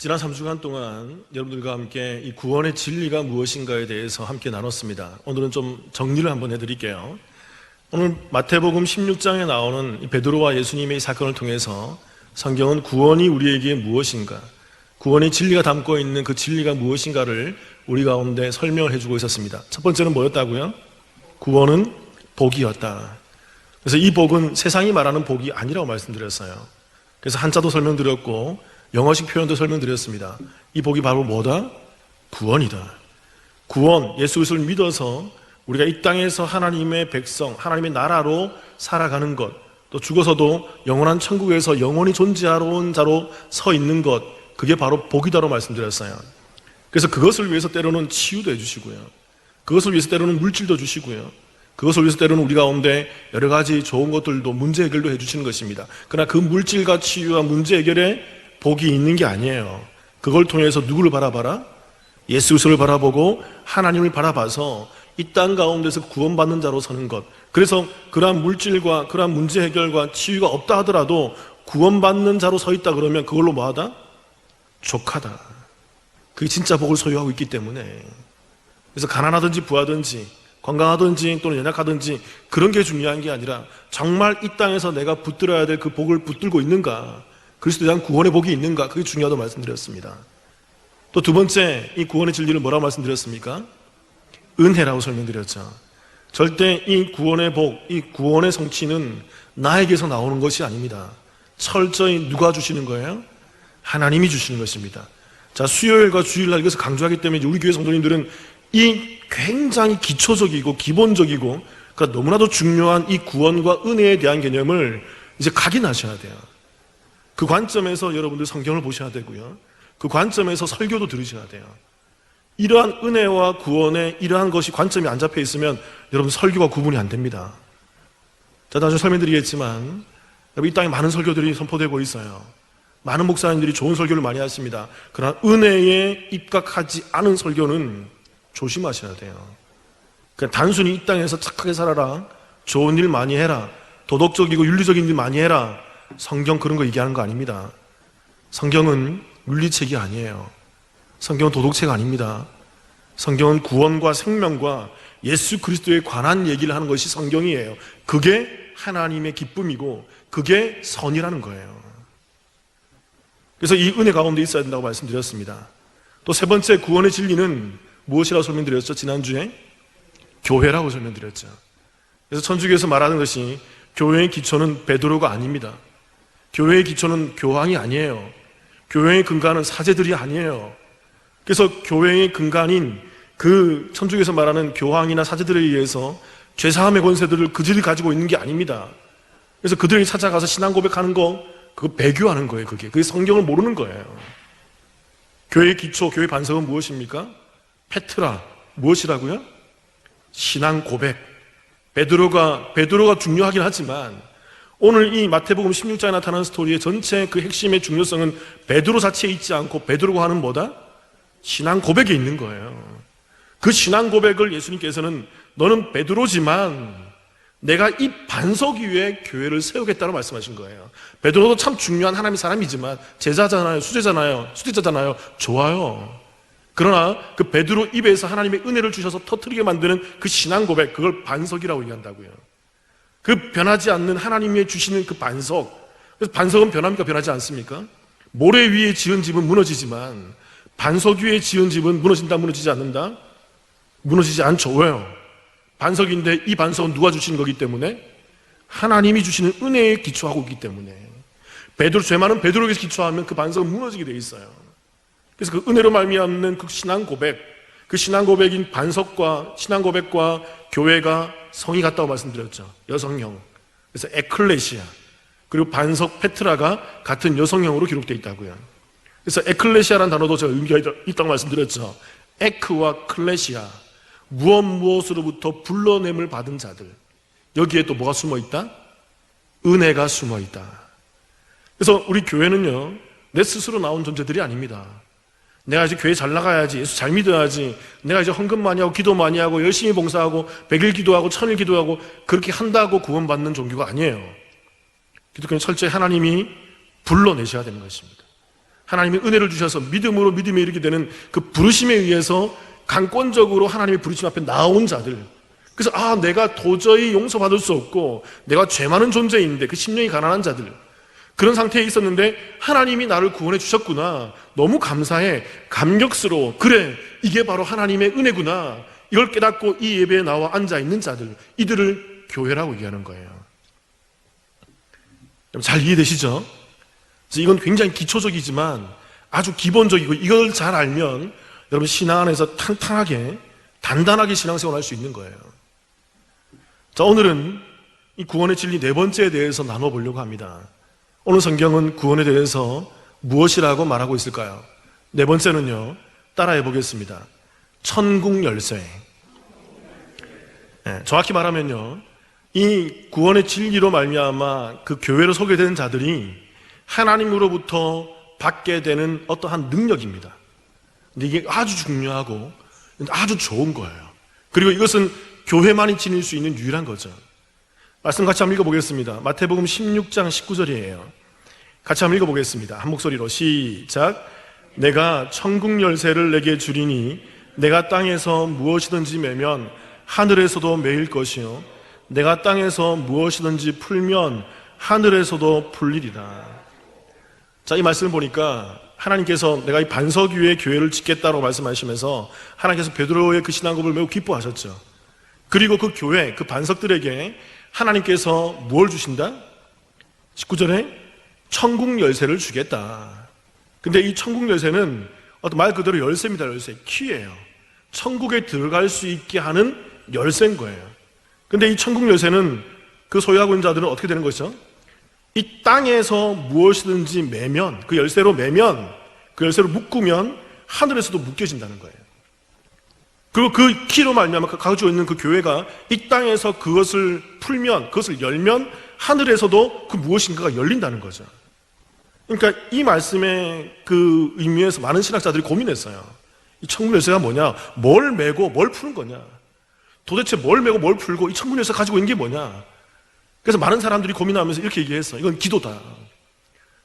지난 3주간 동안 여러분들과 함께 이 구원의 진리가 무엇인가에 대해서 함께 나눴습니다. 오늘은 좀 정리를 한번 해드릴게요. 오늘 마태복음 16장에 나오는 베드로와 예수님의 사건을 통해서 성경은 구원이 우리에게 무엇인가, 구원의 진리가 담고 있는 그 진리가 무엇인가를 우리 가운데 설명을 해주고 있었습니다. 첫 번째는 뭐였다고요? 구원은 복이었다. 그래서 이 복은 세상이 말하는 복이 아니라고 말씀드렸어요. 그래서 한자도 설명드렸고 영어식 표현도 설명드렸습니다. 이 복이 바로 뭐다? 구원이다. 구원, 예수 그리스도를 믿어서 우리가 이 땅에서 하나님의 백성, 하나님의 나라로 살아가는 것, 또 죽어서도 영원한 천국에서 영원히 존재하러 온 자로 서 있는 것, 그게 바로 복이다라고 말씀드렸어요. 그래서 그것을 위해서 때로는 치유도 해주시고요, 그것을 위해서 때로는 물질도 주시고요, 그것을 위해서 때로는 우리 가운데 여러 가지 좋은 것들도 문제 해결도 해주시는 것입니다. 그러나 그 물질과 치유와 문제 해결에 복이 있는 게 아니에요. 그걸 통해서 누구를 바라봐라? 예수 그리스도를 바라보고 하나님을 바라봐서 이 땅 가운데서 구원받는 자로 서는 것. 그래서 그러한 물질과 그러한 문제 해결과 치유가 없다 하더라도 구원받는 자로 서 있다 그러면 그걸로 뭐하다? 족하다. 그게 진짜 복을 소유하고 있기 때문에. 그래서 가난하든지 부하든지 건강하든지 또는 연약하든지 그런 게 중요한 게 아니라 정말 이 땅에서 내가 붙들어야 될 그 복을 붙들고 있는가, 그리스도에 대한 구원의 복이 있는가, 그게 중요하다고 말씀드렸습니다. 또 두 번째, 이 구원의 진리를 뭐라고 말씀드렸습니까? 은혜라고 설명드렸죠. 절대 이 구원의 복, 이 구원의 성취는 나에게서 나오는 것이 아닙니다. 철저히 누가 주시는 거예요? 하나님이 주시는 것입니다. 자, 수요일과 주일날 이것을 강조하기 때문에 우리 교회 성도님들은 이 굉장히 기초적이고 기본적이고 그러니까 너무나도 중요한 이 구원과 은혜에 대한 개념을 이제 각인하셔야 돼요. 그 관점에서 여러분들 성경을 보셔야 되고요, 그 관점에서 설교도 들으셔야 돼요. 이러한 은혜와 구원에 이러한 것이 관점이 안 잡혀 있으면 여러분 설교가 구분이 안 됩니다. 자, 나중에 설명드리겠지만 이 땅에 많은 설교들이 선포되고 있어요. 많은 목사님들이 좋은 설교를 많이 하십니다. 그러나 은혜에 입각하지 않은 설교는 조심하셔야 돼요. 그냥 단순히 이 땅에서 착하게 살아라, 좋은 일 많이 해라, 도덕적이고 윤리적인 일 많이 해라, 성경 그런 거 얘기하는 거 아닙니다. 성경은 윤리책이 아니에요. 성경은 도덕책 아닙니다. 성경은 구원과 생명과 예수 그리스도에 관한 얘기를 하는 것이 성경이에요. 그게 하나님의 기쁨이고 그게 선이라는 거예요. 그래서 이 은혜 가운데 있어야 된다고 말씀드렸습니다. 또 세 번째, 구원의 진리는 무엇이라고 설명드렸죠? 지난주에 교회라고 설명드렸죠. 그래서 천주교에서 말하는 것이 교회의 기초는 베드로가 아닙니다. 교회의 기초는 교황이 아니에요. 교회의 근간은 사제들이 아니에요. 그래서 교회의 근간인 그 천주교에서 말하는 교황이나 사제들에 의해서 죄사함의 권세들을 그들이 가지고 있는 게 아닙니다. 그래서 그들이 찾아가서 신앙 고백하는 거, 그거 배교하는 거예요. 그게 성경을 모르는 거예요. 교회의 기초, 교회 반석은 무엇입니까? 페트라, 무엇이라고요? 신앙 고백. 베드로가 중요하긴 하지만 오늘 이 마태복음 16장에 나타나는 스토리의 전체 그 핵심의 중요성은 베드로 자체에 있지 않고 베드로가 하는 뭐다? 신앙 고백에 있는 거예요. 그 신앙 고백을 예수님께서는 너는 베드로지만 내가 이 반석 위에 교회를 세우겠다고 말씀하신 거예요. 베드로도 참 중요한 하나님의 사람이지만 제자잖아요, 수제자잖아요. 좋아요. 그러나 그 베드로 입에서 하나님의 은혜를 주셔서 터뜨리게 만드는 그 신앙 고백, 그걸 반석이라고 얘기한다고요. 그 변하지 않는 하나님이 주시는 그 반석. 그래서 반석은 변합니까? 변하지 않습니까? 모래 위에 지은 집은 무너지지만 반석 위에 지은 집은 무너진다, 무너지지 않는다? 무너지지 않죠. 왜요? 반석인데 이 반석은 누가 주시는 거기 때문에? 하나님이 주시는 은혜에 기초하고 있기 때문에. 죄 많은 베드로에게서 기초하면 그 반석은 무너지게 돼 있어요. 그래서 그 은혜로 말미암는 그 신앙 고백, 그 신앙 고백인 반석과 신앙 고백과 교회가 성이 같다고 말씀드렸죠. 여성형. 그래서 에클레시아. 그리고 반석 페트라가 같은 여성형으로 기록되어 있다고요. 그래서 에클레시아라는 단어도 제가 의미가 있다고 말씀드렸죠. 에크와 클레시아. 무엇으로부터 불러냄을 받은 자들. 여기에 또 뭐가 숨어 있다? 은혜가 숨어 있다. 그래서 우리 교회는요, 내 스스로 나온 존재들이 아닙니다. 내가 이제 교회 잘 나가야지, 예수 잘 믿어야지, 내가 이제 헌금 많이 하고 기도 많이 하고 열심히 봉사하고 100일 기도하고 1000일 기도하고 그렇게 한다고 구원받는 종교가 아니에요. 기독교는 철저히 하나님이 불러내셔야 되는 것입니다. 하나님의 은혜를 주셔서 믿음으로 믿음에 이르게 되는 그 부르심에 의해서 강권적으로 하나님의 부르심 앞에 나온 자들. 그래서 내가 도저히 용서받을 수 없고 내가 죄 많은 존재인데 그 심령이 가난한 자들, 그런 상태에 있었는데 하나님이 나를 구원해 주셨구나, 너무 감사해, 감격스러워, 그래 이게 바로 하나님의 은혜구나, 이걸 깨닫고 이 예배에 나와 앉아있는 자들, 이들을 교회라고 얘기하는 거예요. 잘 이해되시죠? 이건 굉장히 기초적이지만 아주 기본적이고, 이걸 잘 알면 여러분 신앙 안에서 탄탄하게 단단하게 신앙생활을 할 수 있는 거예요. 자, 오늘은 이 구원의 진리 네 번째에 대해서 나눠보려고 합니다. 오늘 성경은 구원에 대해서 무엇이라고 말하고 있을까요? 네 번째는요, 따라해 보겠습니다. 천국 열쇠. 정확히 말하면요, 이 구원의 진리로 말미암아 그 교회로 소개된 자들이 하나님으로부터 받게 되는 어떠한 능력입니다. 근데 이게 아주 중요하고 아주 좋은 거예요. 그리고 이것은 교회만이 지닐 수 있는 유일한 거죠. 말씀 같이 한번 읽어보겠습니다. 마태복음 16장 19절이에요. 같이 한번 읽어보겠습니다. 한 목소리로 시작. 내가 천국 열쇠를 내게 주리니 내가 땅에서 무엇이든지 매면 하늘에서도 매일 것이요 내가 땅에서 무엇이든지 풀면 하늘에서도 풀리리라. 자, 이 말씀을 보니까 하나님께서 내가 이 반석 위에 교회를 짓겠다고 말씀하시면서 하나님께서 베드로의 그 신앙고백을 매우 기뻐하셨죠. 그리고 그 교회, 그 반석들에게 하나님께서 뭘 주신다? 19절에 천국 열쇠를 주겠다. 근데 이 천국 열쇠는 어떤 말 그대로 열쇠입니다. 열쇠, 키예요. 천국에 들어갈 수 있게 하는 열쇠인 거예요. 근데 이 천국 열쇠는 그 소유하고 있는 자들은 어떻게 되는 것이죠? 이 땅에서 무엇이든지 매면, 그 열쇠로 매면, 그 열쇠로 묶으면 하늘에서도 묶여진다는 거예요. 그리고 그 키로 말미암아 가지고 있는 그 교회가 이 땅에서 그것을 풀면, 그것을 열면 하늘에서도 그 무엇인가가 열린다는 거죠. 그러니까 이 말씀의 그 의미에서 많은 신학자들이 고민했어요. 이 천국 열쇠가 뭐냐? 뭘 메고 뭘 푸는 거냐? 도대체 뭘 메고 뭘 풀고 이 천국 열쇠 가지고 있는 게 뭐냐? 그래서 많은 사람들이 고민하면서 이렇게 얘기했어. 이건 기도다.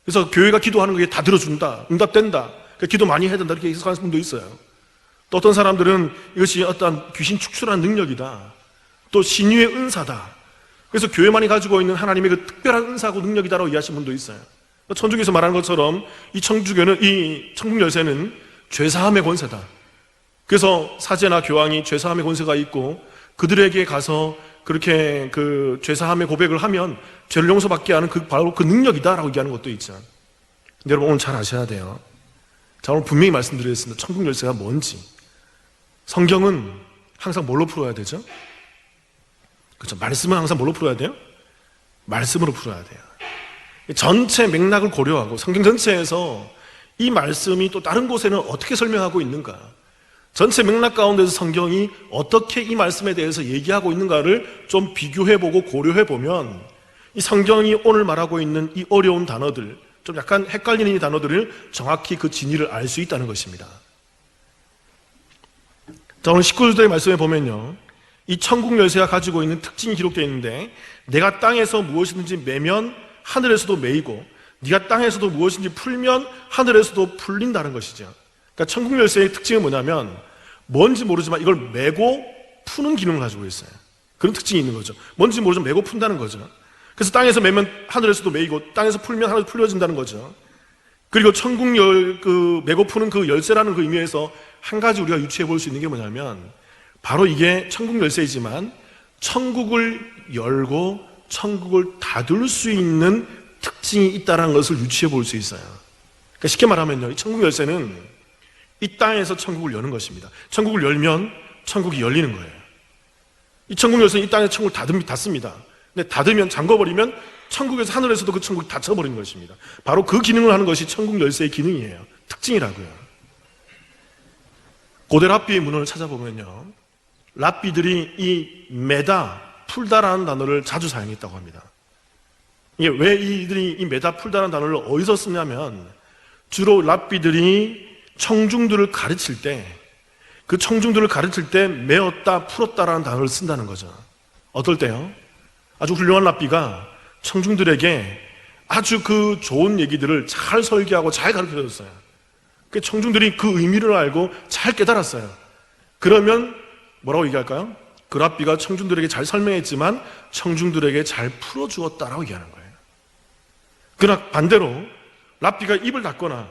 그래서 교회가 기도하는 게 다 들어준다, 응답된다, 그러니까 기도 많이 해야 된다, 이렇게 해석하는 분도 있어요. 또 어떤 사람들은 이것이 어떤 귀신 축출하는 능력이다, 또 신유의 은사다, 그래서 교회만이 가지고 있는 하나님의 그 특별한 은사고 능력이다라고 이해하시는 분도 있어요. 천주교에서 말하는 것처럼 이 천주교는, 이 천국 열쇠는 죄사함의 권세다. 그래서 사제나 교황이 죄사함의 권세가 있고 그들에게 가서 그렇게 그 죄사함의 고백을 하면 죄를 용서받게 하는 바로 그 능력이다라고 얘기하는 것도 있죠. 근데 여러분 오늘 잘 아셔야 돼요. 자, 오늘 분명히 말씀드리겠습니다. 천국 열쇠가 뭔지. 성경은 항상 뭘로 풀어야 되죠? 그렇죠. 말씀은 항상 뭘로 풀어야 돼요? 말씀으로 풀어야 돼요. 전체 맥락을 고려하고 성경 전체에서 이 말씀이 또 다른 곳에는 어떻게 설명하고 있는가, 전체 맥락 가운데서 성경이 어떻게 이 말씀에 대해서 얘기하고 있는가를 좀 비교해보고 고려해보면 이 성경이 오늘 말하고 있는 이 어려운 단어들, 좀 약간 헷갈리는 이 단어들을 정확히 그 진위를 알 수 있다는 것입니다. 자, 오늘 19절의 말씀에 보면요, 이 천국 열쇠가 가지고 있는 특징이 기록되어 있는데, 내가 땅에서 무엇이든지 매면 하늘에서도 매이고 네가 땅에서도 무엇인지 풀면 하늘에서도 풀린다는 것이죠. 그러니까 천국 열쇠의 특징은 뭐냐면 뭔지 모르지만 이걸 매고 푸는 기능을 가지고 있어요. 그런 특징이 있는 거죠. 뭔지 모르지만 매고 푼다는 거죠. 그래서 땅에서 매면 하늘에서도 매이고 땅에서 풀면 하늘에서 풀려진다는 거죠. 그리고 천국 매고 푸는 그 열쇠라는 그 의미에서 한 가지 우리가 유추해 볼 수 있는 게 뭐냐면 바로 이게 천국 열쇠이지만 천국을 열고 천국을 닫을 수 있는 특징이 있다는 것을 유추해 볼 수 있어요. 그러니까 쉽게 말하면요, 이 천국 열쇠는 이 땅에서 천국을 여는 것입니다. 천국을 열면 천국이 열리는 거예요. 이 천국 열쇠는 이 땅에서 천국을 닫습니다. 근데 닫으면, 잠궈버리면 천국에서 하늘에서도 그 천국이 닫혀버리는 것입니다. 바로 그 기능을 하는 것이 천국 열쇠의 기능이에요. 특징이라고요. 고대 랍비의 문헌을 찾아보면요, 랍비들이 이 매다, 풀다라는 단어를 자주 사용했다고 합니다. 이게 왜 이들이 이 매다, 풀다라는 단어를 어디서 쓰냐면 주로 랍비들이 청중들을 가르칠 때, 그 청중들을 가르칠 때 메었다, 풀었다라는 단어를 쓴다는 거죠. 어떨 때요? 아주 훌륭한 랍비가 청중들에게 아주 그 좋은 얘기들을 잘 설계하고 잘 가르쳐줬어요. 그 청중들이 그 의미를 알고 잘 깨달았어요. 그러면 뭐라고 얘기할까요? 그 랍비가 청중들에게 잘 설명했지만 청중들에게 잘 풀어주었다라고 얘기하는 거예요. 그러나 반대로 랍비가 입을 닫거나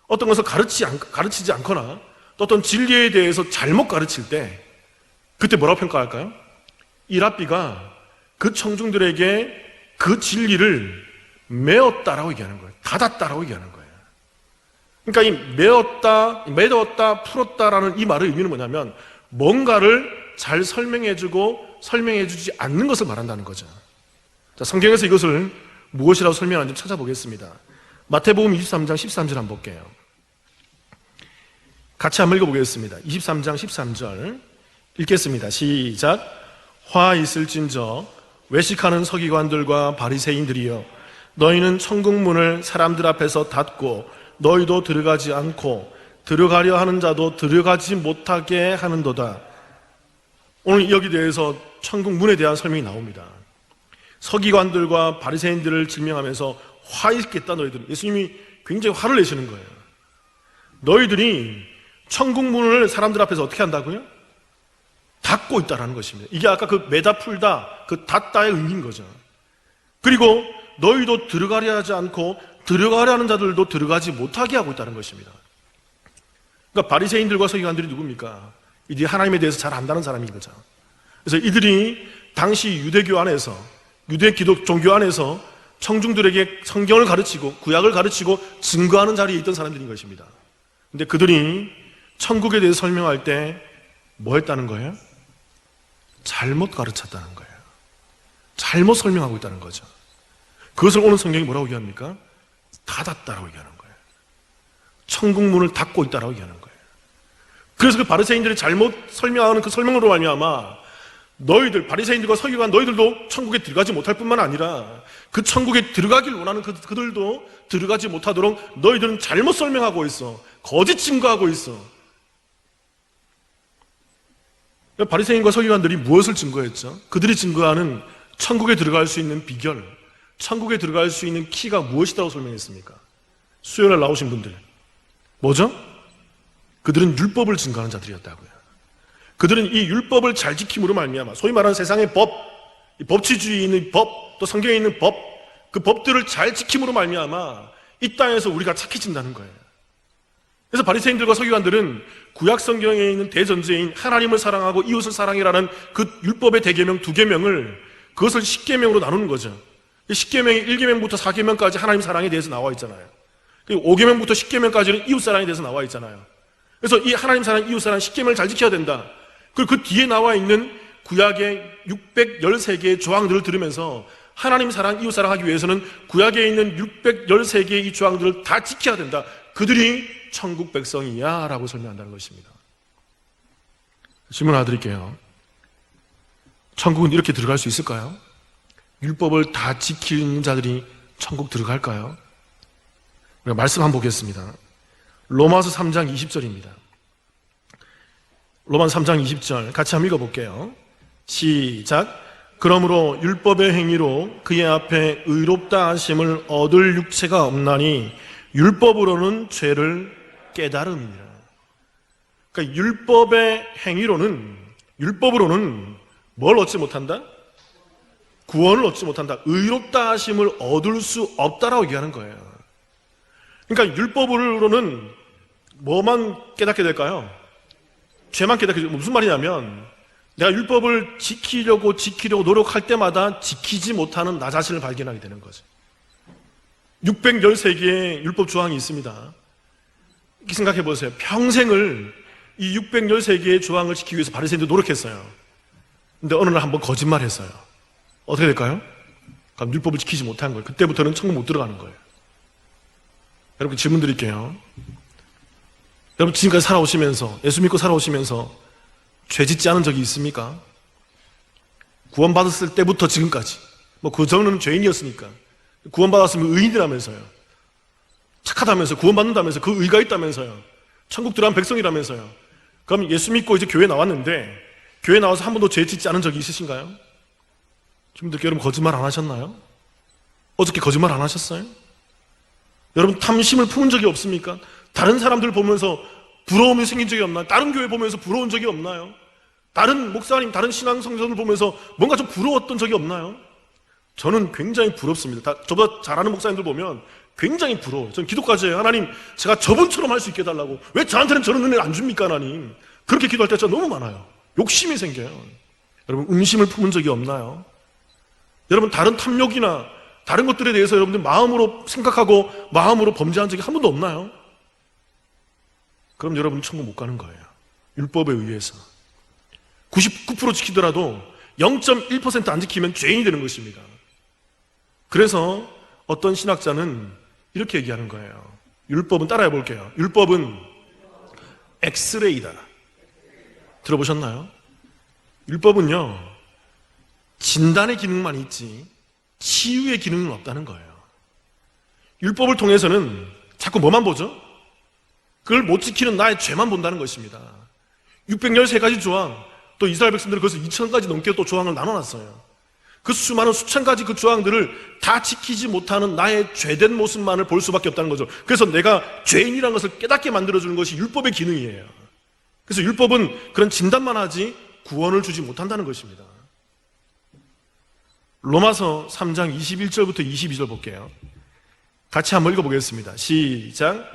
어떤 것을 가르치지 않거나 또 어떤 진리에 대해서 잘못 가르칠 때 그때 뭐라고 평가할까요? 이 랍비가 그 청중들에게 그 진리를 메었다라고 얘기하는 거예요. 닫았다라고 얘기하는 거예요. 그러니까 이 메었다, 풀었다라는 이 말의 의미는 뭐냐면 뭔가를 잘 설명해주지 않는 것을 말한다는 거죠. 자, 성경에서 이것을 무엇이라고 설명하는지 찾아보겠습니다. 마태복음 23장 13절 한번 볼게요. 같이 한번 읽어보겠습니다. 23장 13절 읽겠습니다. 시작. 화 있을진저 외식하는 서기관들과 바리새인들이여, 너희는 천국문을 사람들 앞에서 닫고 너희도 들어가지 않고 들어가려 하는 자도 들어가지 못하게 하는도다. 오늘 여기 대해서 천국문에 대한 설명이 나옵니다. 서기관들과 바리새인들을 질명하면서 화 있겠다 너희들. 예수님이 굉장히 화를 내시는 거예요. 너희들이 천국문을 사람들 앞에서 어떻게 한다고요? 닫고 있다라는 것입니다. 이게 아까 그 매다 풀다, 그 닫다의 의미인 거죠. 그리고 너희도 들어가려 하지 않고 들어가려 하는 자들도 들어가지 못하게 하고 있다는 것입니다. 그러니까 바리새인들과 서기관들이 누굽니까? 이들이 하나님에 대해서 잘 안다는 사람인 거죠. 그래서 이들이 당시 유대교 안에서, 유대 기독 종교 안에서 청중들에게 성경을 가르치고 구약을 가르치고 증거하는 자리에 있던 사람들인 것입니다. 근데 그들이 천국에 대해서 설명할 때 뭐 했다는 거예요? 잘못 가르쳤다는 거예요. 잘못 설명하고 있다는 거죠. 그것을 오늘 성경이 뭐라고 얘기합니까? 닫았다라고 얘기하는 거예요. 천국문을 닫고 있다라고 얘기하는 거예요. 그래서 그 바리새인들이 잘못 설명하는 그 설명으로 말미암아 너희들, 바리새인들과 서기관 너희들도 천국에 들어가지 못할 뿐만 아니라 그 천국에 들어가길 원하는 그들도 들어가지 못하도록 너희들은 잘못 설명하고 있어. 거짓 증거하고 있어. 바리새인과 서기관들이 무엇을 증거했죠? 그들이 증거하는 천국에 들어갈 수 있는 비결, 천국에 들어갈 수 있는 키가 무엇이라고 설명했습니까? 수요일날 나오신 분들 뭐죠? 그들은 율법을 증거하는 자들이었다고요. 그들은 이 율법을 잘 지킴으로 말미암아 소위 말하는 세상의 법, 이 법치주의에 있는 법, 또 성경에 있는 법, 그 법들을 잘 지킴으로 말미암아 이 땅에서 우리가 착해진다는 거예요. 그래서 바리새인들과 서기관들은 구약 성경에 있는 대전제인 하나님을 사랑하고 이웃을 사랑이라는 그 율법의 대계명 2계명을 그것을 10계명으로 나누는 거죠. 10계명이 1계명부터 4계명까지 하나님 사랑에 대해서 나와 있잖아요. 그리고 5계명부터 10계명까지는 이웃 사랑에 대해서 나와 있잖아요. 그래서 이 하나님 사랑, 이웃 사랑 10계명을 잘 지켜야 된다. 그리고 그 뒤에 나와 있는 구약의 613개의 조항들을 들으면서 하나님 사랑, 이웃 사랑하기 위해서는 구약에 있는 613개의 이 조항들을 다 지켜야 된다. 그들이 천국 백성이야 라고 설명한다는 것입니다. 질문 하나 드릴게요. 천국은 이렇게 들어갈 수 있을까요? 율법을 다 지키는 자들이 천국 들어갈까요? 우리가 말씀 한번 보겠습니다. 로마서 3장 20절입니다. 로마서 3장 20절 같이 한번 읽어볼게요. 시작. 그러므로 율법의 행위로 그의 앞에 의롭다 하심을 얻을 육체가 없나니 율법으로는 죄를 깨달음이니라. 그러니까 율법의 행위로는, 율법으로는 뭘 얻지 못한다? 구원을 얻지 못한다. 의롭다 하심을 얻을 수 없다라고 얘기하는 거예요. 그러니까 율법으로는 뭐만 깨닫게 될까요? 죄만 깨닫게 되고, 무슨 말이냐면 내가 율법을 지키려고 노력할 때마다 지키지 못하는 나 자신을 발견하게 되는 거죠. 613개의 율법 조항이 있습니다. 이렇게 생각해 보세요. 평생을 이 613개의 조항을 지키기 위해서 바리새인들이 노력했어요. 근데 어느 날 한번 거짓말했어요. 어떻게 될까요? 그럼 율법을 지키지 못한 거예요. 그때부터는 천국 못 들어가는 거예요. 여러분 질문 드릴게요. 여러분 지금까지 살아오시면서, 예수 믿고 살아오시면서 죄 짓지 않은 적이 있습니까? 구원받았을 때부터 지금까지, 그 전에는 죄인이었으니까 구원받았으면 의인이라면서요. 착하다면서, 구원받는다면서, 그 의가 있다면서요. 천국 들어간 백성이라면서요. 그럼 예수 믿고 이제 교회 나왔는데 교회 나와서 한 번도 죄 짓지 않은 적이 있으신가요? 주님들 여러분 거짓말 안 하셨나요? 어저께 거짓말 안 하셨어요? 여러분 탐심을 품은 적이 없습니까? 다른 사람들 보면서 부러움이 생긴 적이 없나요? 다른 교회 보면서 부러운 적이 없나요? 다른 목사님, 다른 신앙 성전을 보면서 뭔가 좀 부러웠던 적이 없나요? 저는 굉장히 부럽습니다. 저보다 잘하는 목사님들 보면 굉장히 부러워요. 저는 기도까지 해요. 하나님, 제가 저분처럼 할 수 있게 해달라고. 왜 저한테는 저런 은혜를 안 줍니까, 하나님? 그렇게 기도할 때가 너무 많아요. 욕심이 생겨요. 여러분, 음심을 품은 적이 없나요? 여러분, 다른 탐욕이나 다른 것들에 대해서 여러분들 마음으로 생각하고 마음으로 범죄한 적이 한 번도 없나요? 그럼 여러분 천국 못 가는 거예요. 율법에 의해서 99% 지키더라도 0.1% 안 지키면 죄인이 되는 것입니다. 그래서 어떤 신학자는 이렇게 얘기하는 거예요. 율법은, 따라해 볼게요. 율법은 엑스레이다. 들어보셨나요? 율법은요, 진단의 기능만 있지 치유의 기능은 없다는 거예요. 율법을 통해서는 자꾸 뭐만 보죠? 그걸 못 지키는 나의 죄만 본다는 것입니다. 613가지 조항, 또 이스라엘 백성들은 그것을 2000가지 넘게 또 조항을 나눠놨어요. 그 수많은 수천 가지 그 조항들을 다 지키지 못하는 나의 죄된 모습만을 볼 수밖에 없다는 거죠. 그래서 내가 죄인이라는 것을 깨닫게 만들어주는 것이 율법의 기능이에요. 그래서 율법은 그런 진단만 하지 구원을 주지 못한다는 것입니다. 로마서 3장 21절부터 22절 볼게요. 같이 한번 읽어보겠습니다. 시작.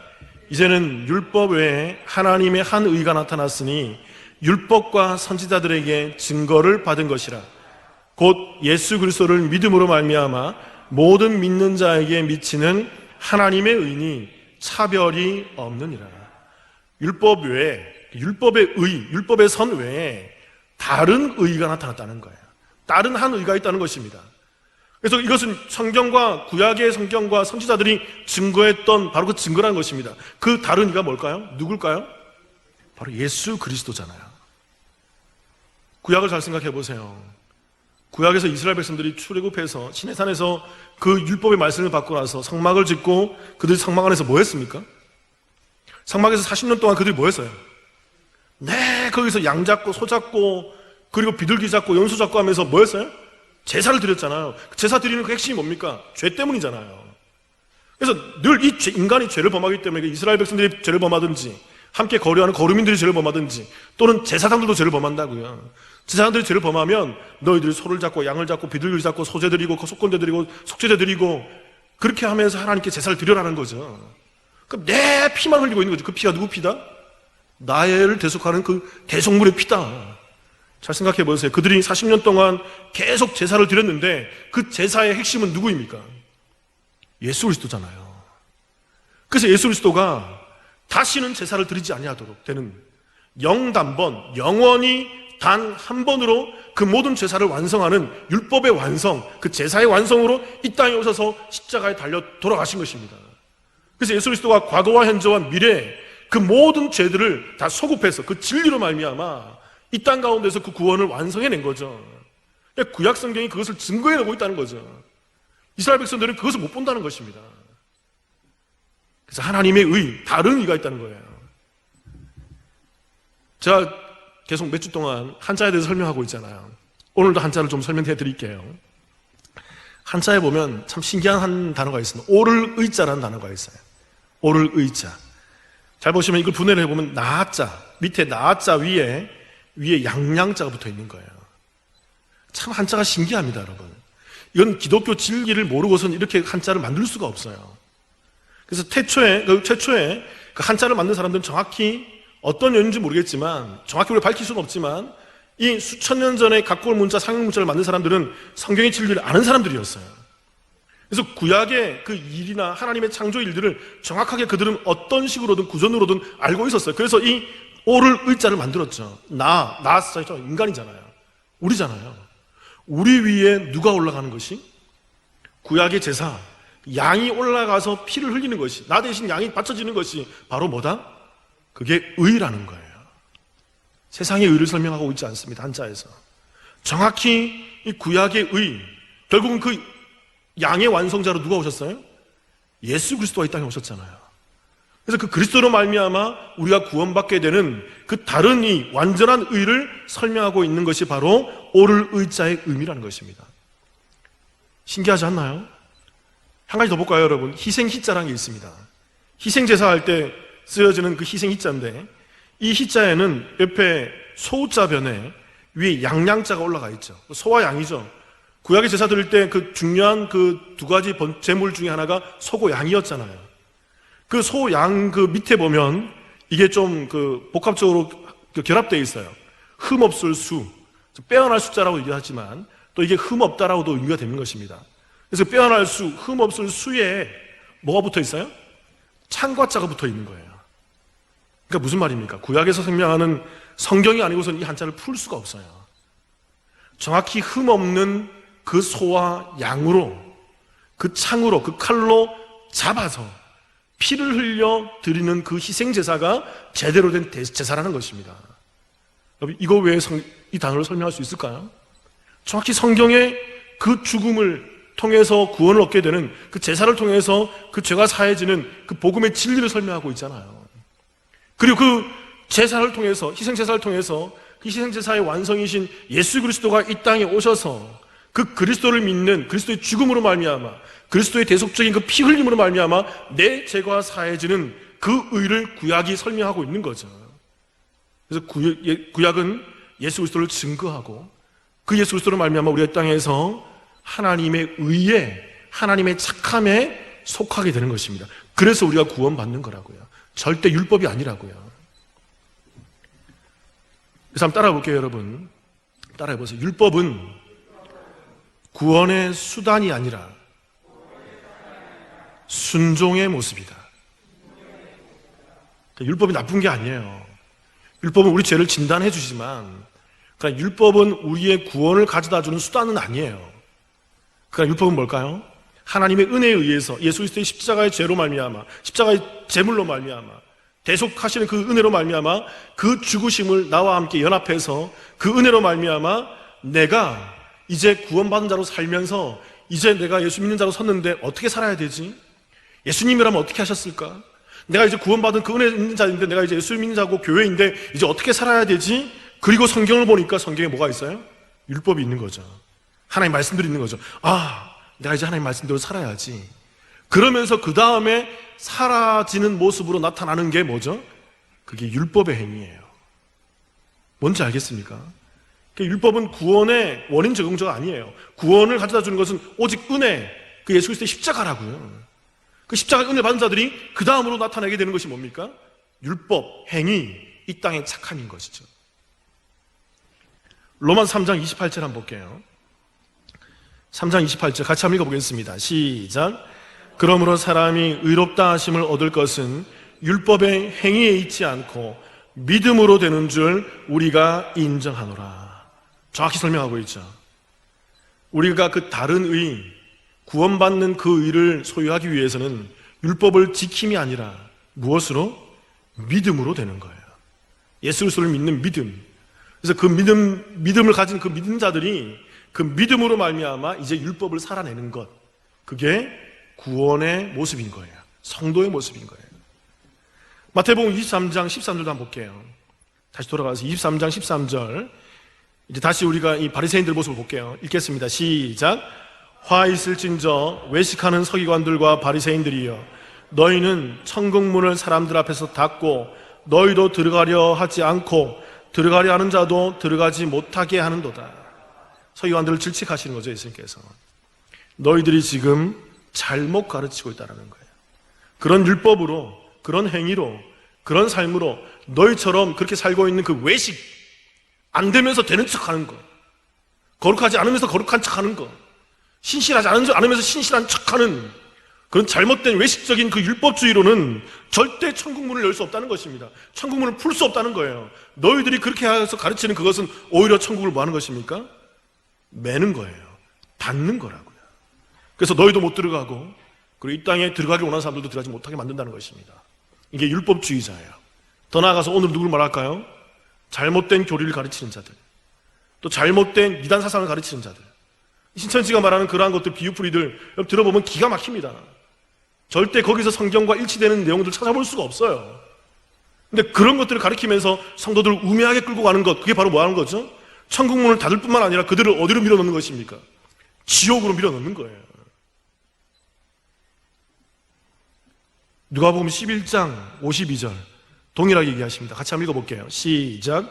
이제는 율법 외에 하나님의 한 의가 나타났으니 율법과 선지자들에게 증거를 받은 것이라. 곧 예수 그리스도를 믿음으로 말미암아 모든 믿는 자에게 미치는 하나님의 의니 차별이 없느니라. 율법 외에, 율법의 의, 율법의 선 외에 다른 의가 나타났다는 거예요. 다른 한 의가 있다는 것입니다. 그래서 이것은 성경과 구약의 성경과 선지자들이 증거했던 바로 그 증거라는 것입니다. 그 다른 의가 뭘까요? 누굴까요? 바로 예수 그리스도잖아요. 구약을 잘 생각해 보세요. 구약에서 이스라엘 백성들이 출애굽해서 시내산에서 그 율법의 말씀을 받고 나서 성막을 짓고 그들이 성막 안에서 뭐 했습니까? 성막에서 40년 동안 그들이 뭐 했어요? 네, 거기서 양 잡고 소 잡고 그리고 비둘기 잡고 염소 잡고 하면서 뭐 했어요? 제사를 드렸잖아요. 제사 드리는 그 핵심이 뭡니까? 죄 때문이잖아요. 그래서 늘 이 인간이 죄를 범하기 때문에 이스라엘 백성들이 죄를 범하든지 함께 거류하는 거류민들이 죄를 범하든지 또는 제사장들도 죄를 범한다고요. 제사장들이 죄를 범하면 너희들이 소를 잡고 양을 잡고 비둘기를 잡고 소제 드리고 속건제 드리고 속죄제 드리고 그렇게 하면서 하나님께 제사를 드려라는 거죠. 그럼 내 피만 흘리고 있는 거죠. 그 피가 누구 피다? 나를 대속하는 그 대속물의 피다. 잘 생각해 보세요. 그들이 40년 동안 계속 제사를 드렸는데 그 제사의 핵심은 누구입니까? 예수 그리스도잖아요. 그래서 예수 그리스도가 다시는 제사를 드리지 아니하도록 되는 영단번, 영원히 단 한 번으로 그 모든 제사를 완성하는 율법의 완성, 그 제사의 완성으로 이 땅에 오셔서 십자가에 달려 돌아가신 것입니다. 그래서 예수 그리스도가 과거와 현재와 미래 그 모든 죄들을 다 소급해서 그 진리로 말미암아 이 땅 가운데서 그 구원을 완성해낸 거죠. 구약 성경이 그것을 증거해내고 있다는 거죠. 이스라엘 백성들은 그것을 못 본다는 것입니다. 그래서 하나님의 의, 다른 의가 있다는 거예요. 제가 계속 몇 주 동안 한자에 대해서 설명하고 있잖아요. 오늘도 한자를 좀 설명해 드릴게요. 한자에 보면 참 신기한 한 단어가 있습니다. 오를 의자라는 단어가 있어요. 오를 의자. 잘 보시면 이걸 분해를 해보면 나자, 밑에 나자 위에 양양자가 붙어 있는 거예요. 참 한자가 신기합니다, 여러분. 이건 기독교 진리를 모르고서는 이렇게 한자를 만들 수가 없어요. 그래서 최초에 그 한자를 만든 사람들은 정확히 어떤 연인지 모르겠지만 정확히 우리가 밝힐 수는 없지만 이 수천 년 전에 각골 문자, 상형 문자를 만든 사람들은 성경의 진리를 아는 사람들이었어요. 그래서 구약의 그 일이나 하나님의 창조 일들을 정확하게 그들은 어떤 식으로든 구전으로든 알고 있었어요. 그래서 이 오를 의자를 만들었죠. 나죠. 인간이잖아요. 우리잖아요. 우리 위에 누가 올라가는 것이? 구약의 제사, 양이 올라가서 피를 흘리는 것이, 나 대신 양이 바쳐지는 것이 바로 뭐다? 그게 의라는 거예요. 세상의 의를 설명하고 있지 않습니다. 한자에서. 정확히 이 구약의 의, 결국은 그 양의 완성자로 누가 오셨어요? 예수 그리스도가 이 땅에 오셨잖아요. 그래서 그 그리스도로 말미암아 우리가 구원받게 되는 그 다른 이 완전한 의를 설명하고 있는 것이 바로 오를 의자의 의미라는 것입니다. 신기하지 않나요? 한 가지 더 볼까요, 여러분? 희생 희자라는 게 있습니다. 희생 제사할 때 쓰여지는 그 희생 희자인데, 이 희자에는 옆에 소자변에 위에 양양자가 올라가 있죠. 소와 양이죠. 구약의 제사 드릴 때 그 중요한 그 두 가지 제물 중에 하나가 소고 양이었잖아요. 그 소, 양 그 밑에 보면 이게 좀 그 복합적으로 결합되어 있어요. 흠 없을 수, 빼어날 숫자라고 얘기하지만 또 이게 흠 없다라고도 의미가 되는 것입니다. 그래서 빼어날 수, 흠 없을 수에 뭐가 붙어 있어요? 창과자가 붙어 있는 거예요. 그러니까 무슨 말입니까? 구약에서 설명하는 성경이 아니고서는 이 한자를 풀 수가 없어요. 정확히 흠 없는 그 소와 양으로, 그 창으로, 그 칼로 잡아서 피를 흘려 드리는 그 희생제사가 제대로 된 제사라는 것입니다. 여러분, 이거 왜 이 단어를 설명할 수 있을까요? 정확히 성경의 그 죽음을 통해서 구원을 얻게 되는 그 제사를 통해서 그 죄가 사해지는 그 복음의 진리를 설명하고 있잖아요. 그리고 그 제사를 통해서, 희생제사를 통해서 그 희생제사의 완성이신 예수 그리스도가 이 땅에 오셔서 그 그리스도를 믿는, 그리스도의 죽음으로 말미암아, 그리스도의 대속적인 그 피 흘림으로 말미암아 내 죄가 사해지는 그 의를 구약이 설명하고 있는 거죠. 그래서 구약은 예수 그리스도를 증거하고 그 예수 그리스도로 말미암아 우리가 땅에서 하나님의 의에, 하나님의 착함에 속하게 되는 것입니다. 그래서 우리가 구원받는 거라고요. 절대 율법이 아니라고요. 그래서 한번 따라해 볼게요, 여러분. 따라해 보세요. 율법은 구원의 수단이 아니라 순종의 모습이다. 율법이 나쁜 게 아니에요. 율법은 우리 죄를 진단해 주지만, 그러니까 율법은 우리의 구원을 가져다 주는 수단은 아니에요. 그러니까 율법은 뭘까요? 하나님의 은혜에 의해서 예수 그리스도의 십자가의 죄로 말미암아, 십자가의 제물로 말미암아, 대속하시는 그 은혜로 말미암아 그 죽으심을 나와 함께 연합해서 그 은혜로 말미암아 내가 이제 구원받은 자로 살면서 이제 내가 예수 믿는 자로 섰는데 어떻게 살아야 되지? 예수님이라면 어떻게 하셨을까? 내가 이제 구원받은 그 은혜 있는 자인데 내가 이제 예수 믿는 자고 교회인데 이제 어떻게 살아야 되지? 그리고 성경을 보니까 성경에 뭐가 있어요? 율법이 있는 거죠. 하나님 말씀들이 있는 거죠. 아, 내가 이제 하나님 말씀대로 살아야지. 그러면서 그 다음에 사라지는 모습으로 나타나는 게 뭐죠? 그게 율법의 행위예요. 뭔지 알겠습니까? 율법은 구원의 원인 적용자가 아니에요. 구원을 가져다 주는 것은 오직 은혜, 그 예수 그리스도의 십자가라고요. 그 십자가의 은혜 받은 자들이 그 다음으로 나타나게 되는 것이 뭡니까? 율법, 행위, 이 땅의 착함인 것이죠. 로마서 3장 28절 한번 볼게요. 3장 28절 같이 한번 읽어보겠습니다. 시작. 그러므로 사람이 의롭다 하심을 얻을 것은 율법의 행위에 있지 않고 믿음으로 되는 줄 우리가 인정하노라. 정확히 설명하고 있죠. 우리가 그 다른 의, 구원받는 그 의를 소유하기 위해서는 율법을 지킴이 아니라 무엇으로? 믿음으로 되는 거예요. 예수 그리스도를 믿는 믿음. 그래서 그 믿음을 가진 그 믿는 자들이 그 믿음으로 말미암아 이제 율법을 살아내는 것, 그게 구원의 모습인 거예요. 성도의 모습인 거예요. 마태복음 23장 13절도 한번 볼게요. 다시 돌아가서 23장 13절, 이제 다시 우리가 이 바리새인들 모습을 볼게요. 읽겠습니다. 시작. 화 있을진저 외식하는 서기관들과 바리새인들이여, 너희는 천국문을 사람들 앞에서 닫고 너희도 들어가려 하지 않고 들어가려 하는 자도 들어가지 못하게 하는도다. 서기관들을 질책하시는 거죠, 예수님께서. 너희들이 지금 잘못 가르치고 있다는 거예요. 그런 율법으로, 그런 행위로, 그런 삶으로 너희처럼 그렇게 살고 있는 그 외식, 안 되면서 되는 척하는 거, 거룩하지 않으면서 거룩한 척하는 거, 신실하지 않으면서 신실한 척하는 그런 잘못된 외식적인 그 율법주의로는 절대 천국문을 열 수 없다는 것입니다. 천국문을 풀 수 없다는 거예요. 너희들이 그렇게 해서 가르치는 그것은 오히려 천국을 뭐 하는 것입니까? 매는 거예요. 닫는 거라고요. 그래서 너희도 못 들어가고, 그리고 이 땅에 들어가기 원하는 사람들도 들어가지 못하게 만든다는 것입니다. 이게 율법주의자예요. 더 나아가서 오늘 누굴 말할까요? 잘못된 교리를 가르치는 자들, 또 잘못된 이단 사상을 가르치는 자들. 신천지가 말하는 그러한 것들, 비유풀이들 여러분 들어보면 기가 막힙니다. 절대 거기서 성경과 일치되는 내용들을 찾아볼 수가 없어요. 근데 그런 것들을 가르치면서 성도들을 우매하게 끌고 가는 것, 그게 바로 뭐 하는 거죠? 천국문을 닫을 뿐만 아니라 그들을 어디로 밀어넣는 것입니까? 지옥으로 밀어넣는 거예요. 누가복음 11장 52절 동일하게 얘기하십니다. 같이 한번 읽어볼게요. 시작.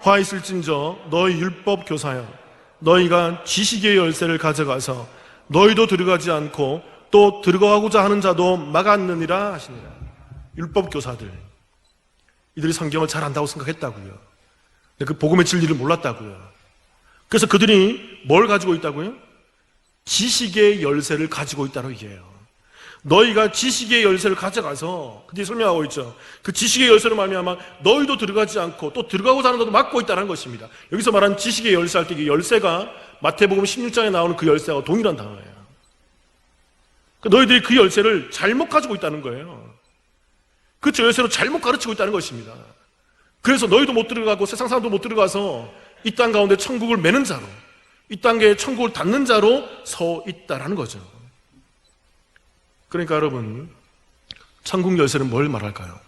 화 있을진저 너희 율법 교사여, 너희가 지식의 열쇠를 가져가서 너희도 들어가지 않고 또 들어가고자 하는 자도 막았느니라 하시니라. 율법 교사들, 이들이 성경을 잘 안다고 생각했다고요. 근데 그 복음의 진리를 몰랐다고요. 그래서 그들이 뭘 가지고 있다고요? 지식의 열쇠를 가지고 있다고 얘기해요. 너희가 지식의 열쇠를 가져가서, 그뒤 설명하고 있죠. 그 지식의 열쇠로 말미암아 너희도 들어가지 않고 또 들어가고자 하는 자도 막고 있다는 것입니다. 여기서 말하는 지식의 열쇠 할 때 이 열쇠가 마태복음 16장에 나오는 그 열쇠와 동일한 단어예요. 너희들이 그 열쇠를 잘못 가지고 있다는 거예요. 그 열쇠로 잘못 가르치고 있다는 것입니다. 그래서 너희도 못 들어가고 세상 사람도 못 들어가서 이 땅 가운데 천국을 매는 자로, 이 땅에 천국을 닫는 자로 서 있다라는 거죠. 그러니까 여러분, 천국 열쇠는 뭘 말할까요?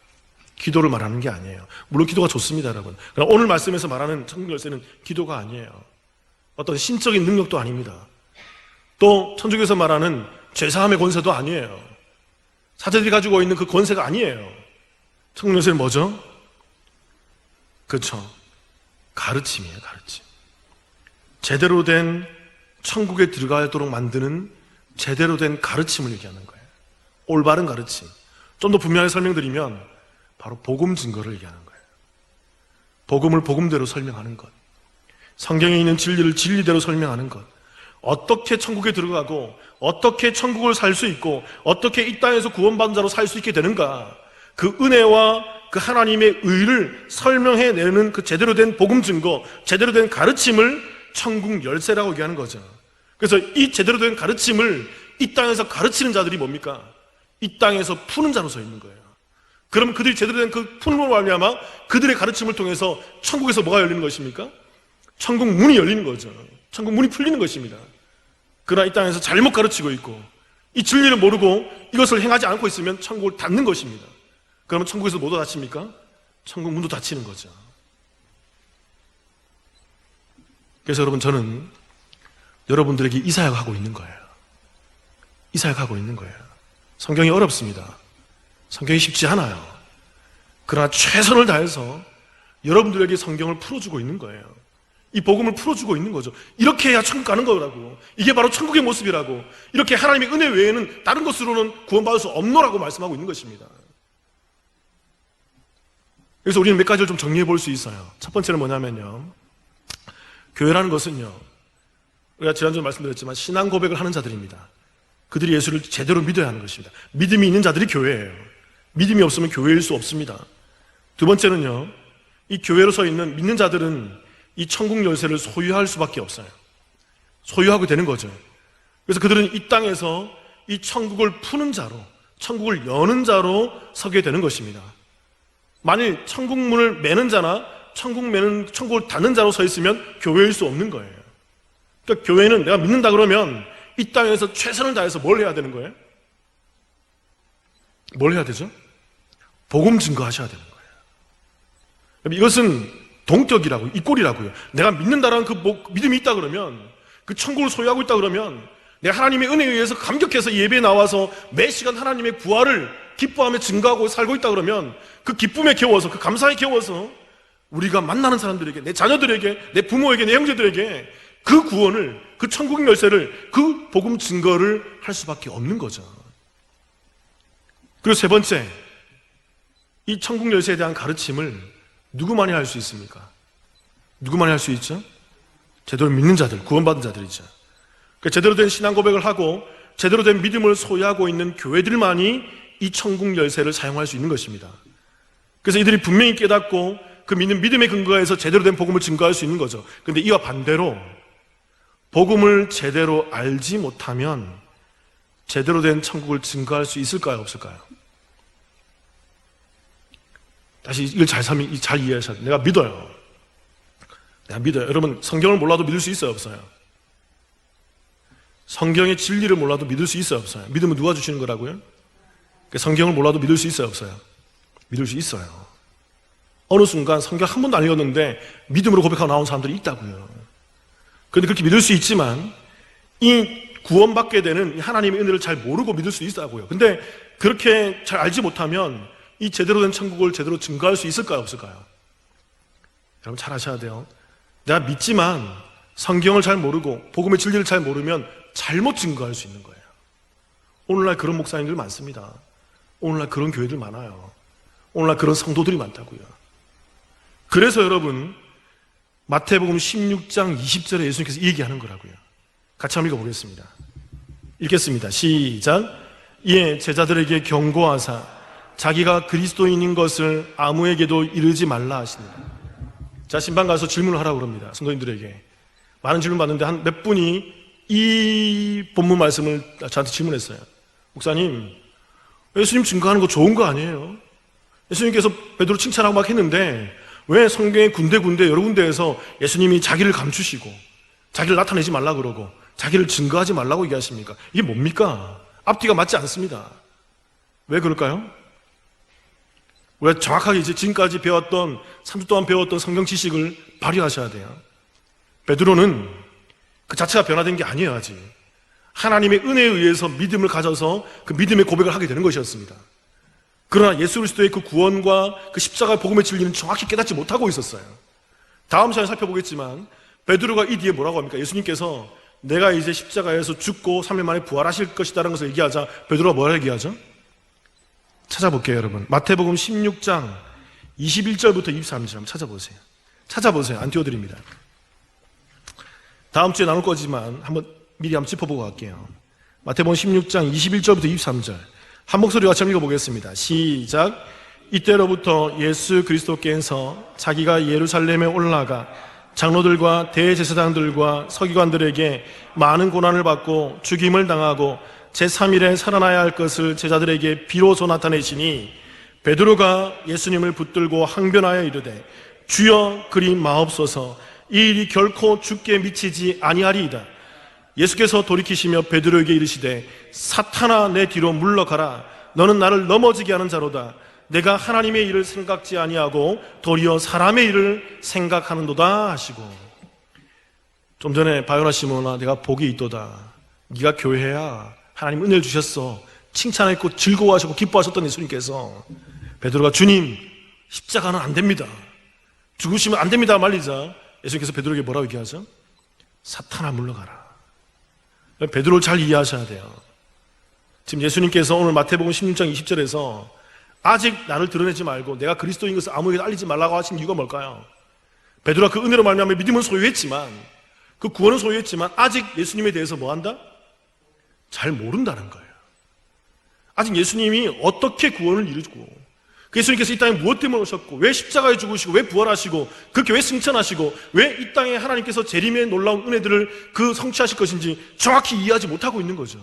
기도를 말하는 게 아니에요. 물론 기도가 좋습니다, 여러분. 그러나 오늘 말씀에서 말하는 천국 열쇠는 기도가 아니에요. 어떤 신적인 능력도 아닙니다. 또 천주교에서 말하는 죄사함의 권세도 아니에요. 사제들이 가지고 있는 그 권세가 아니에요. 천국 열쇠는 뭐죠? 그렇죠. 가르침이에요, 가르침. 제대로 된 천국에 들어가도록 만드는 제대로 된 가르침을 얘기하는 거예요. 올바른 가르침. 좀 더 분명하게 설명드리면 바로 복음 증거를 얘기하는 거예요. 복음을 복음대로 설명하는 것. 성경에 있는 진리를 진리대로 설명하는 것. 어떻게 천국에 들어가고 어떻게 천국을 살 수 있고 어떻게 이 땅에서 구원받은 자로 살 수 있게 되는가, 그 은혜와 그 하나님의 의를 설명해내는 그 제대로 된 복음 증거, 제대로 된 가르침을 천국 열쇠라고 얘기하는 거죠. 그래서 이 제대로 된 가르침을 이 땅에서 가르치는 자들이 뭡니까? 이 땅에서 푸는 자로 서 있는 거예요. 그럼 그들이 제대로 된 그 푸는 말미암아 그들의 가르침을 통해서 천국에서 뭐가 열리는 것입니까? 천국 문이 열리는 거죠. 천국 문이 풀리는 것입니다. 그러나 이 땅에서 잘못 가르치고 있고 이 진리를 모르고 이것을 행하지 않고 있으면 천국을 닫는 것입니다. 그러면 천국에서 뭐도 닫힙니까? 천국 문도 닫히는 거죠. 그래서 여러분, 저는 여러분들에게 이 사역하고 있는 거예요. 이 사역하고 있는 거예요. 성경이 어렵습니다. 성경이 쉽지 않아요. 그러나 최선을 다해서 여러분들에게 성경을 풀어주고 있는 거예요. 이 복음을 풀어주고 있는 거죠. 이렇게 해야 천국 가는 거라고. 이게 바로 천국의 모습이라고. 이렇게 하나님의 은혜 외에는 다른 것으로는 구원받을 수 없노라고 말씀하고 있는 것입니다. 그래서 우리는 몇 가지를 좀 정리해 볼 수 있어요. 첫 번째는 뭐냐면요, 교회라는 것은요, 우리가 지난주에 말씀드렸지만 신앙 고백을 하는 자들입니다. 그들이 예수를 제대로 믿어야 하는 것입니다. 믿음이 있는 자들이 교회예요. 믿음이 없으면 교회일 수 없습니다. 두 번째는요, 이 교회로 서 있는 믿는 자들은 이 천국 열쇠를 소유할 수밖에 없어요. 소유하게 되는 거죠. 그래서 그들은 이 땅에서 이 천국을 푸는 자로, 천국을 여는 자로 서게 되는 것입니다. 만일 천국 문을 매는 자나 천국을 닫는 자로 서 있으면 교회일 수 없는 거예요. 그러니까 교회는 내가 믿는다 그러면 이 땅에서 최선을 다해서 뭘 해야 되는 거예요? 뭘 해야 되죠? 복음 증거하셔야 되는 거예요. 이것은 동격이라고, 이꼴이라고요. 내가 믿는다라는 그 믿음이 있다 그러면, 그 천국을 소유하고 있다 그러면, 내가 하나님의 은혜에 의해서 감격해서 예배에 나와서 매 시간 하나님의 부활을 기뻐하며 증거하고 살고 있다 그러면, 그 기쁨에 겨워서, 그 감사에 겨워서 우리가 만나는 사람들에게, 내 자녀들에게, 내 부모에게, 내 형제들에게 그 구원을, 그 천국 열쇠를, 그 복음 증거를 할 수밖에 없는 거죠. 그리고 세 번째, 이 천국 열쇠에 대한 가르침을 누구만이 할 수 있습니까? 누구만이 할 수 있죠? 제대로 믿는 자들, 구원받은 자들이죠. 그러니까 제대로 된 신앙 고백을 하고 제대로 된 믿음을 소유하고 있는 교회들만이 이 천국 열쇠를 사용할 수 있는 것입니다. 그래서 이들이 분명히 깨닫고 그 믿음의 근거에서 제대로 된 복음을 증거할 수 있는 거죠. 그런데 이와 반대로 복음을 제대로 알지 못하면 제대로 된 천국을 증거할 수 있을까요? 없을까요? 다시 이걸 잘 이해하셔야 돼요. 내가 믿어요. 여러분, 성경을 몰라도 믿을 수 있어요? 없어요? 성경의 진리를 몰라도 믿을 수 있어요? 없어요? 믿음은 누가 주시는 거라고요? 성경을 몰라도 믿을 수 있어요? 없어요? 믿을 수 있어요. 어느 순간 성경 한 번도 안 읽었는데 믿음으로 고백하고 나온 사람들이 있다고요. 그런데 그렇게 믿을 수 있지만 이 구원받게 되는 하나님의 은혜를 잘 모르고 믿을 수 있다고요. 근데 그렇게 잘 알지 못하면 이 제대로 된 천국을 제대로 증거할 수 있을까요, 없을까요? 여러분 잘 아셔야 돼요. 내가 믿지만 성경을 잘 모르고 복음의 진리를 잘 모르면 잘못 증거할 수 있는 거예요. 오늘날 그런 목사님들 많습니다. 오늘날 그런 교회들 많아요. 오늘날 그런 성도들이 많다고요. 그래서 여러분 마태복음 16장 20절에 예수님께서 이 얘기하는 거라고요. 같이 한번 읽어보겠습니다. 읽겠습니다. 시작. 이에 제자들에게 경고하사 자기가 그리스도인인 것을 아무에게도 이르지 말라 하시니라. 자, 신방 가서 질문을 하라고 그럽니다. 성도님들에게. 많은 질문 받는데 한 몇 분이 이 본문 말씀을 저한테 질문했어요. 목사님, 예수님 증거하는 거 좋은 거 아니에요? 예수님께서 베드로 칭찬하고 막 했는데 왜 성경의 군데 여러 군데에서 예수님이 자기를 감추시고 자기를 나타내지 말라 그러고 자기를 증거하지 말라고 얘기하십니까? 이게 뭡니까? 앞뒤가 맞지 않습니다. 왜 그럴까요? 우리가 정확하게 이제 지금까지 배웠던 3주 동안 배웠던 성경 지식을 발휘하셔야 돼요. 베드로는 그 자체가 변화된 게 아니에요. 아직 하나님의 은혜에 의해서 믿음을 가져서 그 믿음의 고백을 하게 되는 것이었습니다. 그러나 예수 그리스도의 그 구원과 그 십자가의 복음의 진리는 정확히 깨닫지 못하고 있었어요. 다음 시간에 살펴보겠지만 베드로가 이 뒤에 뭐라고 합니까? 예수님께서 내가 이제 십자가에서 죽고 3일 만에 부활하실 것이다라는 것을 얘기하자 베드로가 뭐라 얘기하죠? 찾아볼게요, 여러분. 마태복음 16장 21절부터 23절 한번 찾아보세요. 찾아보세요. 안 띄워드립니다. 다음 주에 나눌 거지만 미리 한번 짚어보고 갈게요. 마태복음 16장 21절부터 23절 한 목소리와 같이 읽어보겠습니다. 시작. 이때로부터 예수 그리스도께서 자기가 예루살렘에 올라가 장로들과 대제사장들과 서기관들에게 많은 고난을 받고 죽임을 당하고 제3일에 살아나야 할 것을 제자들에게 비로소 나타내시니 베드로가 예수님을 붙들고 항변하여 이르되 주여 그리 마옵소서 이 일이 결코 주께 미치지 아니하리이다. 예수께서 돌이키시며 베드로에게 이르시되 사탄아 내 뒤로 물러가라. 너는 나를 넘어지게 하는 자로다. 내가 하나님의 일을 생각지 아니하고 도리어 사람의 일을 생각하는도다 하시고. 좀 전에 바요나 시몬아 내가 복이 있도다. 네가 교회야 하나님 은혜를 주셨어 칭찬했고 즐거워하셨고 기뻐하셨던 예수님께서 베드로가 주님 십자가는 안 됩니다. 죽으시면 안 됩니다 말리자 예수님께서 베드로에게 뭐라고 얘기하죠? 사탄아 물러가라. 베드로를 잘 이해하셔야 돼요. 지금 예수님께서 오늘 마태복음 16장 20절에서 아직 나를 드러내지 말고 내가 그리스도인 것을 아무에게도 알리지 말라고 하신 이유가 뭘까요? 베드로가 그 은혜로 말미암아 믿음은 소유했지만 그 구원은 소유했지만 아직 예수님에 대해서 뭐한다? 잘 모른다는 거예요. 아직 예수님이 어떻게 구원을 이루고 예수님께서 이 땅에 무엇 때문에 오셨고 왜 십자가에 죽으시고 왜 부활하시고 그렇게 왜 승천하시고 왜 이 땅에 하나님께서 재림의 놀라운 은혜들을 그 성취하실 것인지 정확히 이해하지 못하고 있는 거죠.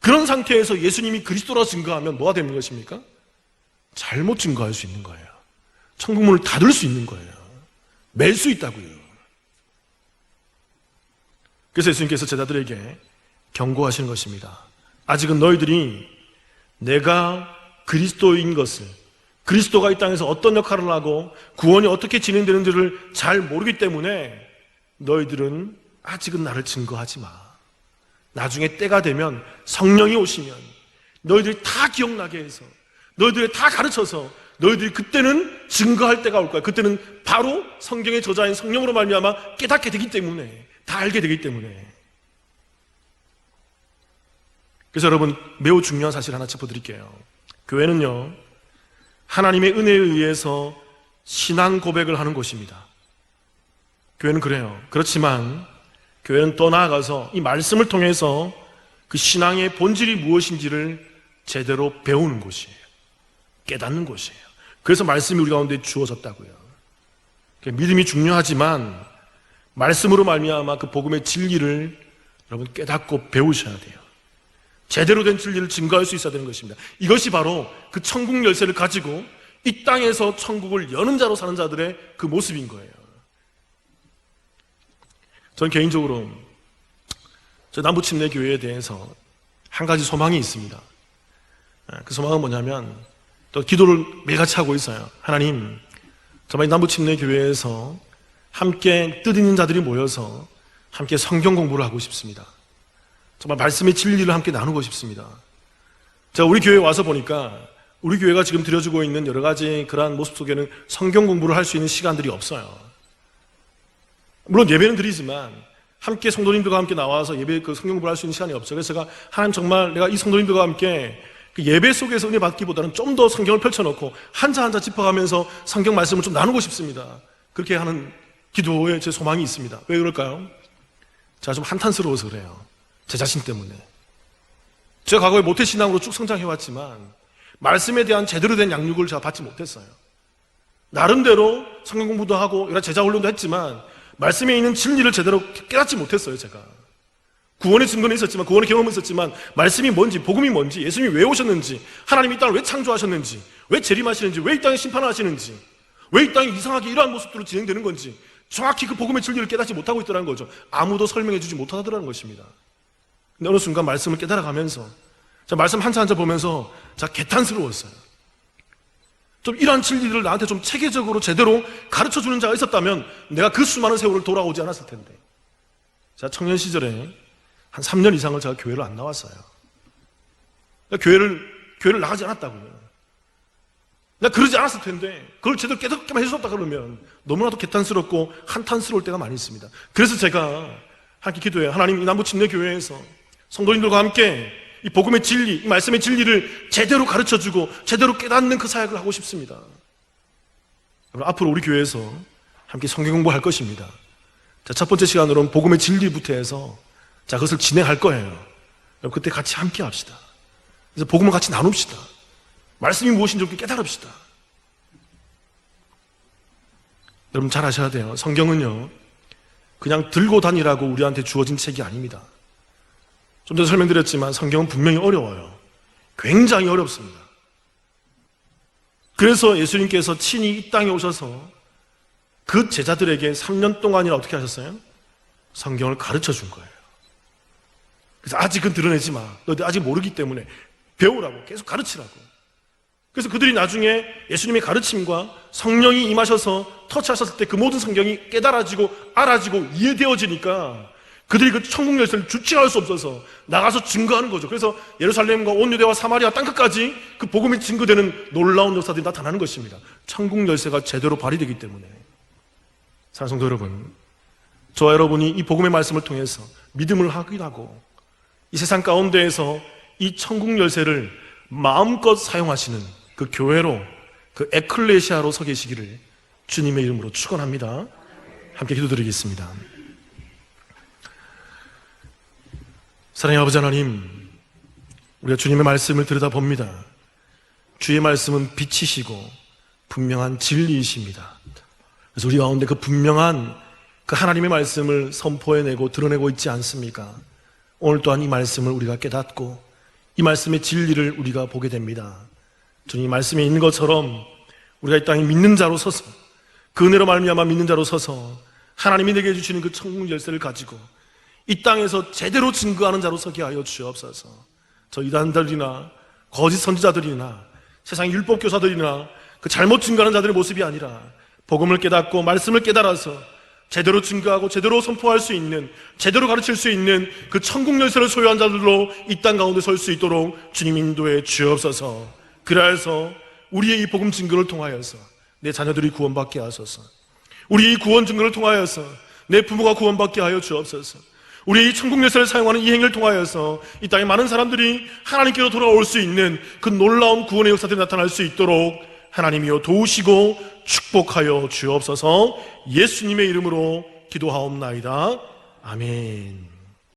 그런 상태에서 예수님이 그리스도라 증거하면 뭐가 되는 것입니까? 잘못 증거할 수 있는 거예요. 천국문을 닫을 수 있는 거예요. 맬 수 있다고요. 그래서 예수님께서 제자들에게 경고하시는 것입니다. 아직은 너희들이 내가 그리스도인 것을 그리스도가 이 땅에서 어떤 역할을 하고 구원이 어떻게 진행되는지를 잘 모르기 때문에 너희들은 아직은 나를 증거하지 마. 나중에 때가 되면 성령이 오시면 너희들이 다 기억나게 해서 너희들이 다 가르쳐서 너희들이 그때는 증거할 때가 올 거야. 그때는 바로 성경의 저자인 성령으로 말미암아 깨닫게 되기 때문에 다 알게 되기 때문에. 그래서 여러분 매우 중요한 사실 하나 짚어드릴게요. 교회는요 하나님의 은혜에 의해서 신앙 고백을 하는 곳입니다. 교회는 그래요. 그렇지만 교회는 더 나아가서 이 말씀을 통해서 그 신앙의 본질이 무엇인지를 제대로 배우는 곳이에요. 깨닫는 곳이에요. 그래서 말씀이 우리 가운데 주어졌다고요. 믿음이 중요하지만 말씀으로 말미암아 그 복음의 진리를 여러분 깨닫고 배우셔야 돼요. 제대로 된 진리를 증거할 수 있어야 되는 것입니다. 이것이 바로 그 천국 열쇠를 가지고 이 땅에서 천국을 여는 자로 사는 자들의 그 모습인 거예요. 전 개인적으로 저 남부침례교회에 대해서 한 가지 소망이 있습니다. 그 소망은 뭐냐면 또 기도를 매일같이 하고 있어요. 하나님, 정말 남부침례교회에서 함께 뜻 있는 자들이 모여서 함께 성경 공부를 하고 싶습니다. 정말 말씀의 진리를 함께 나누고 싶습니다. 제가 우리 교회에 와서 보니까 우리 교회가 지금 들여주고 있는 여러 가지 그러한 모습 속에는 성경 공부를 할 수 있는 시간들이 없어요. 물론 예배는 드리지만 함께 성도님들과 함께 나와서 예배 그 성경 공부를 할 수 있는 시간이 없어요. 그래서 제가 하나님 정말 내가 이 성도님들과 함께 그 예배 속에서 은혜 받기보다는 좀 더 성경을 펼쳐놓고 한자 한자 짚어가면서 성경 말씀을 좀 나누고 싶습니다. 그렇게 하는 기도에 제 소망이 있습니다. 왜 그럴까요? 제가 좀 한탄스러워서 그래요. 제 자신 때문에. 제가 과거에 모태신앙으로 쭉 성장해왔지만 말씀에 대한 제대로 된 양육을 제가 받지 못했어요. 나름대로 성경 공부도 하고 여러 제자 훈련도 했지만 말씀에 있는 진리를 제대로 깨닫지 못했어요. 제가 구원의 증거는 있었지만, 구원의 경험은 있었지만 말씀이 뭔지, 복음이 뭔지, 예수님이 왜 오셨는지, 하나님이 이 땅을 왜 창조하셨는지, 왜 재림하시는지, 왜 이 땅에 심판하시는지, 왜 이 땅이 이상하게 이러한 모습으로 진행되는 건지 정확히 그 복음의 진리를 깨닫지 못하고 있더라는 거죠. 아무도 설명해 주지 못하더라는 것입니다. 근데 어느 순간 말씀을 깨달아가면서 자, 말씀 한자 한자 보면서 자, 개탄스러웠어요. 좀 이러한 진리를 나한테 좀 체계적으로 제대로 가르쳐주는 자가 있었다면 내가 그 수많은 세월을 돌아오지 않았을 텐데. 제가 청년 시절에 한 3년 이상을 제가 교회를 안 나왔어요. 교회를 나가지 않았다고요. 내가 그러지 않았을 텐데 그걸 제대로 깨닫게만 해줬다 그러면 너무나도 개탄스럽고 한탄스러울 때가 많이 있습니다. 그래서 제가 함께 기도해요. 하나님, 이 남부 침례 교회에서 성도님들과 함께 이 복음의 진리, 이 말씀의 진리를 제대로 가르쳐주고 제대로 깨닫는 그 사역을 하고 싶습니다. 앞으로 우리 교회에서 함께 성경 공부할 것입니다. 자, 첫 번째 시간으로는 복음의 진리부터 해서 자, 그것을 진행할 거예요. 그때 같이 함께 합시다. 그래서 복음을 같이 나눕시다. 말씀이 무엇인지 좀 깨달읍시다. 여러분 잘 아셔야 돼요. 성경은요, 그냥 들고 다니라고 우리한테 주어진 책이 아닙니다. 좀 전에 설명드렸지만 성경은 분명히 어려워요. 굉장히 어렵습니다. 그래서 예수님께서 친히 이 땅에 오셔서 그 제자들에게 3년 동안이나 어떻게 하셨어요? 성경을 가르쳐 준 거예요. 그래서 아직은 드러내지 마. 너희들 아직 모르기 때문에 배우라고, 계속 가르치라고. 그래서 그들이 나중에 예수님의 가르침과 성령이 임하셔서 터치하셨을 때 그 모든 성경이 깨달아지고 알아지고 이해되어지니까 그들이 그 천국 열쇠를 주체할 수 없어서 나가서 증거하는 거죠. 그래서 예루살렘과 온 유대와 사마리아 땅끝까지 그 복음이 증거되는 놀라운 역사들이 나타나는 것입니다. 천국 열쇠가 제대로 발휘되기 때문에. 사랑하는 성도 여러분, 저와 여러분이 이 복음의 말씀을 통해서 믿음을 확인하고 이 세상 가운데에서 이 천국 열쇠를 마음껏 사용하시는 그 교회로, 그 에클레시아로 서 계시기를 주님의 이름으로 축원합니다. 함께 기도드리겠습니다. 사랑의 아버지 하나님, 우리가 주님의 말씀을 들여다봅니다. 주의 말씀은 빛이시고 분명한 진리이십니다. 그래서 우리 가운데 그 분명한 그 하나님의 말씀을 선포해내고 드러내고 있지 않습니까? 오늘 또한 이 말씀을 우리가 깨닫고 이 말씀의 진리를 우리가 보게 됩니다. 주님, 말씀에 있는 것처럼 우리가 이 땅에 믿는 자로 서서 그 은혜로 말미암아 믿는 자로 서서 하나님이 내게 주시는 그 천국 열쇠를 가지고 이 땅에서 제대로 증거하는 자로 서게 하여 주옵소서. 저 이단들이나 거짓 선지자들이나 세상 율법 교사들이나 그 잘못 증거하는 자들의 모습이 아니라 복음을 깨닫고 말씀을 깨달아서 제대로 증거하고 제대로 선포할 수 있는, 제대로 가르칠 수 있는 그 천국 열쇠를 소유한 자들로 이 땅 가운데 설 수 있도록 주님 인도해 주옵소서. 그래서 우리의 이 복음 증거를 통하여서 내 자녀들이 구원받게 하소서. 우리의 이 구원 증거를 통하여서 내 부모가 구원받게 하여 주옵소서. 우리의 이 천국 열쇠를 사용하는 이 행위를 통하여서 이 땅에 많은 사람들이 하나님께로 돌아올 수 있는 그 놀라운 구원의 역사들이 나타날 수 있도록 하나님이여 도우시고 축복하여 주옵소서. 예수님의 이름으로 기도하옵나이다. 아멘.